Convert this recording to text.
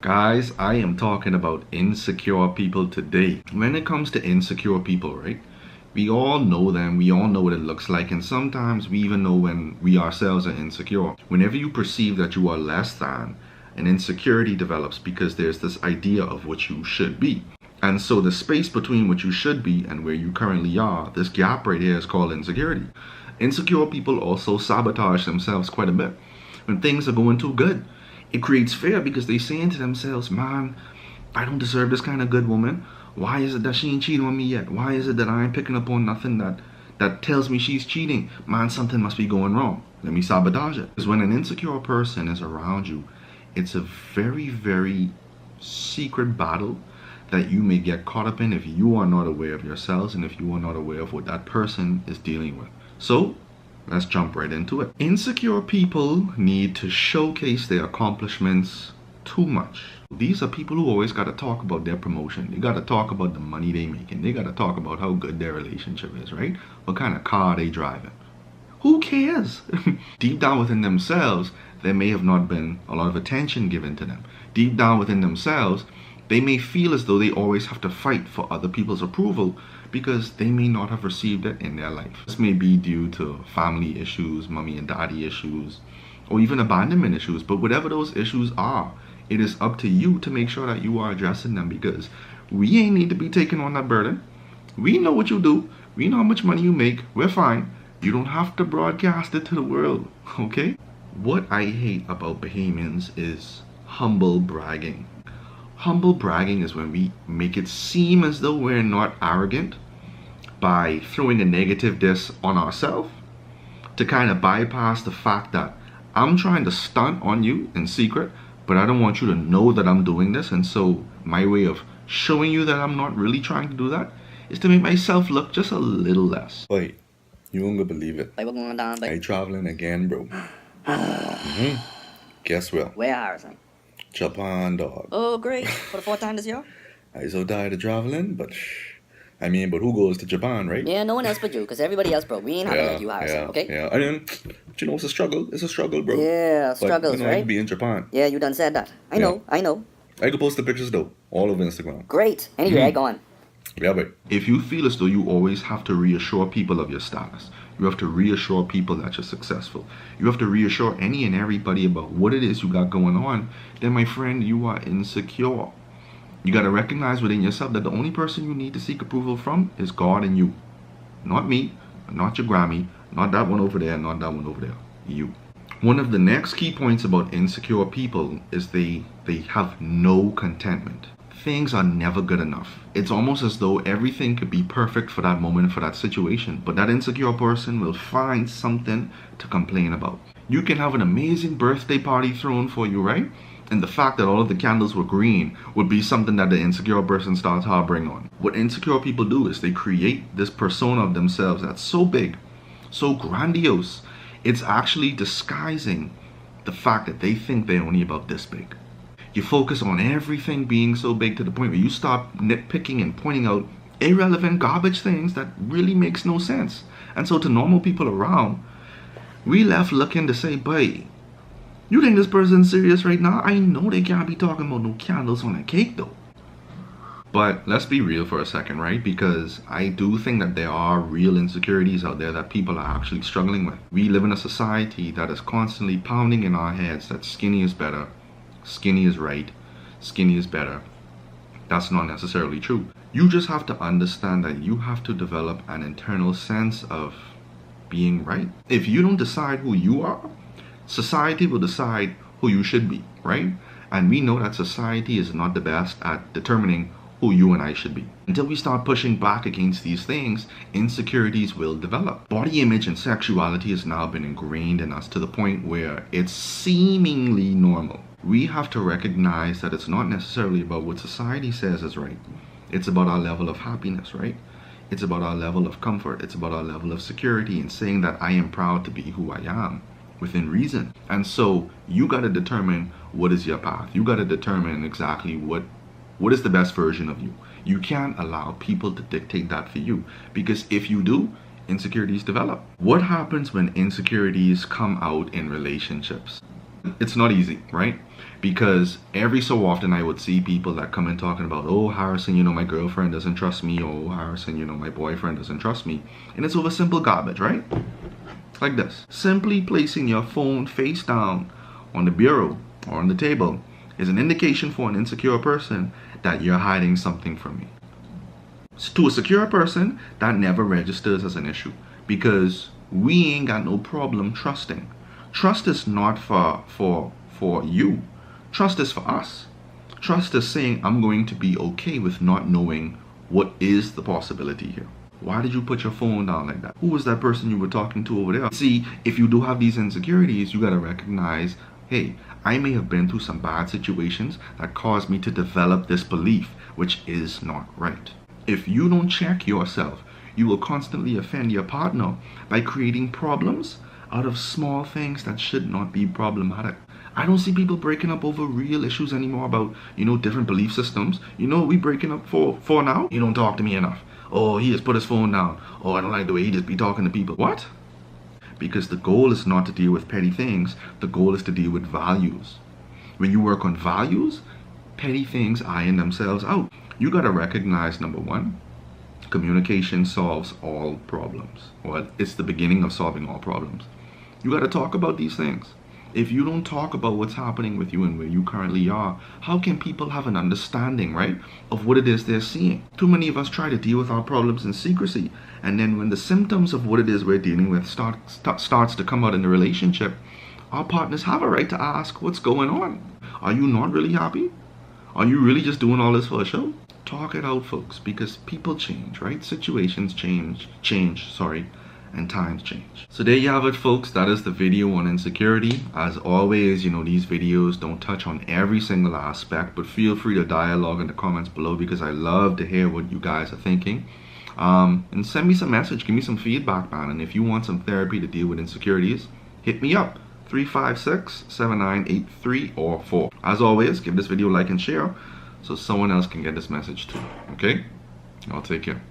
Guys, I am talking about insecure people today. When it comes to insecure people, right? We all know them, we all know what it looks like, and sometimes we even know when we ourselves are insecure. Whenever you perceive that you are less than, an insecurity develops because there's this idea of what you should be. And so the space between what you should be and where you currently are, this gap right here is called insecurity. Insecure people also sabotage themselves quite a bit when things are going too good. It creates fear because they saying to themselves, man, I don't deserve this kind of good woman. Why is it that she ain't cheating on me yet? Why is it that I ain't picking up on nothing that tells me she's cheating? Man, something must be going wrong. Let me sabotage it. Because when an insecure person is around you, it's a very, very secret battle that you may get caught up in if you are not aware of yourselves and if you are not aware of what that person is dealing with. So let's jump right into it. Insecure people need to showcase their accomplishments too much. These are people who always got to talk about their promotion. They got to talk about the money they making. They got to talk about how good their relationship is, right? What kind of car they driving. Who cares? Deep down within themselves, there may have not been a lot of attention given to them. Deep down within themselves, they may feel as though they always have to fight for other people's approval because they may not have received it in their life. This may be due to family issues, mommy and daddy issues, or even abandonment issues. But whatever those issues are, it is up to you to make sure that you are addressing them, because we ain't need to be taking on that burden. We know what you do. We know how much money you make. We're fine. You don't have to broadcast it to the world, okay? What I hate about Bahamians is humble bragging. Humble bragging is when we make it seem as though we're not arrogant by throwing a negative diss on ourselves to kind of bypass the fact that I'm trying to stunt on you in secret, but I don't want you to know that I'm doing this. And so my way of showing you that I'm not really trying to do that is to make myself look just a little less. Wait, you won't believe it. Like, what's going on, babe? I traveling again, bro. Guess where? Where, Harrison? Japan, dog. Oh, great. For the fourth time this year? I so tired of traveling, but but who goes to Japan, right? Yeah, no one else but you, because everybody else, bro. We ain't having like you, Harrison, okay? Yeah. I mean, but you know, it's a struggle. It's a struggle, bro. Yeah, struggles, but, you know, right? I could be in Japan. Yeah, you done said that. I know. I could post the pictures, though, all over Instagram. Great. Anyway, go on. Yeah, but if you feel as though you always have to reassure people of your status, you have to reassure people that you're successful, you have to reassure any and everybody about what it is you got going on, then my friend, you are insecure. You got to recognize within yourself that the only person you need to seek approval from is God and you. Not me, not your Grammy, not that one over there, not that one over there. You. One of the next key points about insecure people is they have no contentment. Things are never good enough. It's almost as though everything could be perfect for that moment, for that situation, but that insecure person will find something to complain about. You can have an amazing birthday party thrown for you, right? And the fact that all of the candles were green would be something that the insecure person starts harboring on. What insecure people do is they create this persona of themselves that's so big, so grandiose, it's actually disguising the fact that they think they're only about this big. You focus on everything being so big to the point where you stop nitpicking and pointing out irrelevant garbage things that really makes no sense. And so to normal people around, we left looking to say, boy, you think this person's serious right now? I know they can't be talking about no candles on a cake though. But let's be real for a second, right? Because I do think that there are real insecurities out there that people are actually struggling with. We live in a society that is constantly pounding in our heads that skinny is better, skinny is right, skinny is better. That's not necessarily true. You just have to understand that you have to develop an internal sense of being right. If you don't decide who you are, society will decide who you should be, right? And we know that society is not the best at determining who you and I should be. Until we start pushing back against these things, insecurities will develop. Body image and sexuality has now been ingrained in us to the point where it's seemingly normal. We have to recognize that it's not necessarily about what society says is right. It's about our level of happiness, right? It's about our level of comfort. It's about our level of security and saying that I am proud to be who I am within reason. And so you got to determine what is your path. You got to determine exactly what is the best version of you. You can't allow people to dictate that for you, because if you do, insecurities develop. What happens when insecurities come out in relationships? It's not easy, right? Because every so often I would see people that come in talking about, oh, Harrison, you know, my girlfriend doesn't trust me. Oh, Harrison, you know, my boyfriend doesn't trust me. And it's over simple garbage, right? Like this. Simply placing your phone face down on the bureau or on the table is an indication for an insecure person that you're hiding something from me. To a secure person, that never registers as an issue because we ain't got no problem trusting. Trust is not for you. Trust is for us. Trust is saying I'm going to be okay with not knowing what is the possibility here. Why did you put your phone down like that? Who was that person you were talking to over there? See, if you do have these insecurities, you gotta recognize, hey, I may have been through some bad situations that caused me to develop this belief, which is not right. If you don't check yourself, you will constantly offend your partner by creating problems out of small things that should not be problematic. I don't see people breaking up over real issues anymore about, you know, different belief systems. You know what we breaking up for now? You don't talk to me enough. Oh, he just put his phone down. Oh, I don't like the way he just be talking to people. What? Because the goal is not to deal with petty things. The goal is to deal with values. When you work on values, petty things iron themselves out. You got to recognize, number one, communication solves all problems. Well, it's the beginning of solving all problems. You got to talk about these things. If you don't talk about what's happening with you and where you currently are, how can people have an understanding, right, of what it is they're seeing? Too many of us try to deal with our problems in secrecy. And then when the symptoms of what it is we're dealing with starts to come out in the relationship, our partners have a right to ask, what's going on? Are you not really happy? Are you really just doing all this for a show? Talk it out, folks, because people change, right? Situations change, and times change. So there you have it, folks. That is the video on insecurity. As always, you know, these videos don't touch on every single aspect, but feel free to dialogue in the comments below because I love to hear what you guys are thinking. And send me some message, give me some feedback, man. And if you want some therapy to deal with insecurities, hit me up, 356-7983 or 4. As always, give this video a like and share so someone else can get this message too, okay? I'll take care.